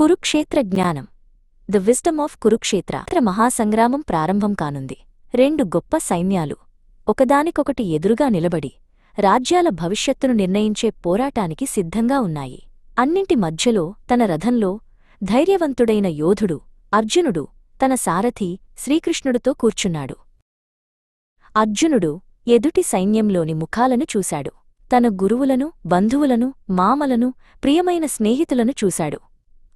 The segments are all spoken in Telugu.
కురుక్షేత్ర జ్ఞానం ద విజ్డమ్ ఆఫ్ కురుక్షేత్ర మహాసంగ్రామం ప్రారంభం కానుంది. రెండు గొప్ప సైన్యాలు ఒకదానికొకటి ఎదురుగా నిలబడి రాజ్యాల భవిష్యత్తును నిర్ణయించే పోరాటానికి సిద్ధంగా ఉన్నాయి. అన్నింటి మధ్యలో తన రథంలో ధైర్యవంతుడైన యోధుడు అర్జునుడు తన సారథి శ్రీకృష్ణుడితో కూర్చున్నాడు. అర్జునుడు ఎదుటి సైన్యంలోని ముఖాలను చూశాడు. తన గురువులను, బంధువులను, మామలను, ప్రియమైన స్నేహితులను చూశాడు.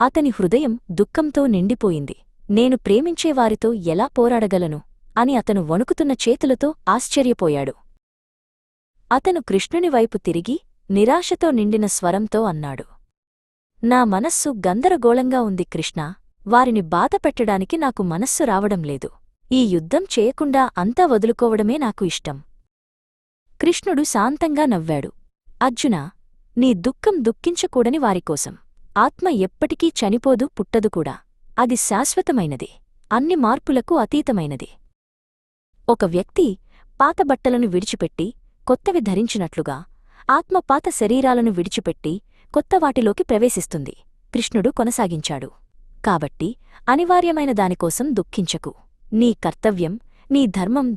అతని హృదయం దుఃఖంతో నిండిపోయింది. నేను ప్రేమించేవారితో ఎలా పోరాడగలను అని అతను వణుకుతున్న చేతులతో ఆశ్చర్యపోయాడు. అతను కృష్ణుని వైపు తిరిగి నిరాశతో నిండిన స్వరంతో అన్నాడు, నా మనస్సు గందరగోళంగా ఉంది కృష్ణా. వారిని బాధపెట్టడానికి నాకు మనస్సు రావడం లేదు. ఈ యుద్ధం చేయకుండా అంతా వదులుకోవడమే నాకు ఇష్టం. కృష్ణుడు శాంతంగా నవ్వాడు. అర్జునా, నీ దుఃఖం దుఃఖించకూడని వారికోసం. ఆత్మ ఎప్పటికీ చనిపోదు, పుట్టదు కూడా. అది శాశ్వతమైనది, అన్ని మార్పులకు అతీతమైనది. ఒక వ్యక్తి పాత బట్టలను విడిచిపెట్టి కొత్తవి ధరించినట్లుగా ఆత్మ పాత శరీరాలను విడిచిపెట్టి కొత్తవాటిలోకి ప్రవేశిస్తుంది. కృష్ణుడు కొనసాగించాడు. కాబట్టి అనివార్యమైన దానికోసం దుఃఖించకు. నీ కర్తవ్యం, నీ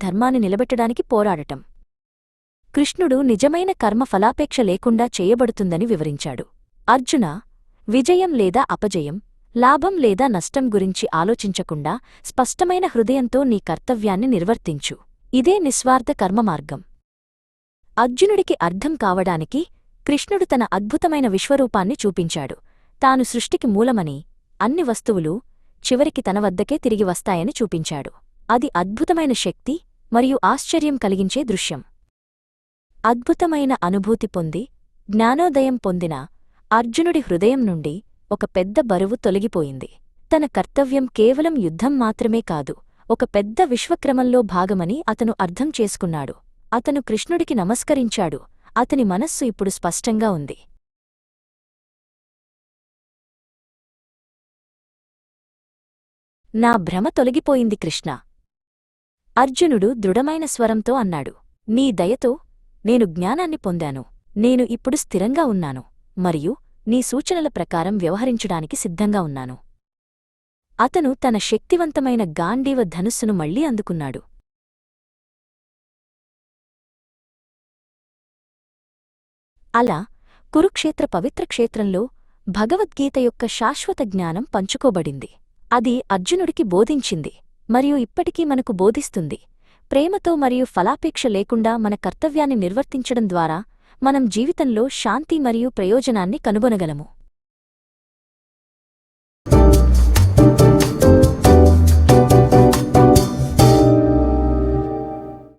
ధర్మాన్ని నిలబెట్టడానికి పోరాడటం. కృష్ణుడు నిజమైన కర్మ ఫలాపేక్ష లేకుండా చేయబడుతుందని వివరించాడు. అర్జునా, విజయం లేదా అపజయం, లాభం లేదా నష్టం గురించి ఆలోచించకుండా స్పష్టమైన హృదయంతో నీ కర్తవ్యాన్ని నిర్వర్తించు. ఇదే నిస్వార్థ కర్మమార్గం. అర్జునుడికి అర్థం కావడానికి కృష్ణుడు తన అద్భుతమైన విశ్వరూపాన్ని చూపించాడు. తాను సృష్టికి మూలమని, అన్ని వస్తువులు చివరికి తన వద్దకే తిరిగి వస్తాయని చూపించాడు. అది అద్భుతమైన శక్తి మరియు ఆశ్చర్యం కలిగించే దృశ్యం. అద్భుతమైన అనుభూతి పొంది జ్ఞానోదయం పొందిన అర్జునుడి హృదయం నుండి ఒక పెద్ద బరువు తొలగిపోయింది. తన కర్తవ్యం కేవలం యుద్ధం మాత్రమే కాదు, ఒక పెద్ద విశ్వక్రమంలో భాగమని అతను అర్థం చేసుకున్నాడు. అతను కృష్ణుడికి నమస్కరించాడు. అతని మనస్సు ఇప్పుడు స్పష్టంగా ఉంది. నా భ్రమ తొలగిపోయింది కృష్ణా. అర్జునుడు దృఢమైన స్వరంతో అన్నాడు, నీ దయతో నేను జ్ఞానాన్ని పొందాను. నేను ఇప్పుడు స్థిరంగా ఉన్నాను మరియు నీ సూచనల ప్రకారం వ్యవహరించడానికి సిద్ధంగా ఉన్నాను. అతను తన శక్తివంతమైన గాంధీవ ధనుస్సును మళ్లీ అందుకున్నాడు. అలా కురుక్షేత్ర పవిత్ర క్షేత్రంలో భగవద్గీత యొక్క శాశ్వత జ్ఞానం పంచుకోబడింది. అది అర్జునుడికి బోధించింది మరియు ఇప్పటికీ మనకు బోధిస్తుంది. ప్రేమతో మరియు ఫలాపేక్ష లేకుండా మన కర్తవ్యాన్ని నిర్వర్తించడం ద్వారా మనం జీవితంలో శాంతి మరియు ప్రయోజనాన్ని కనుగొనగలము.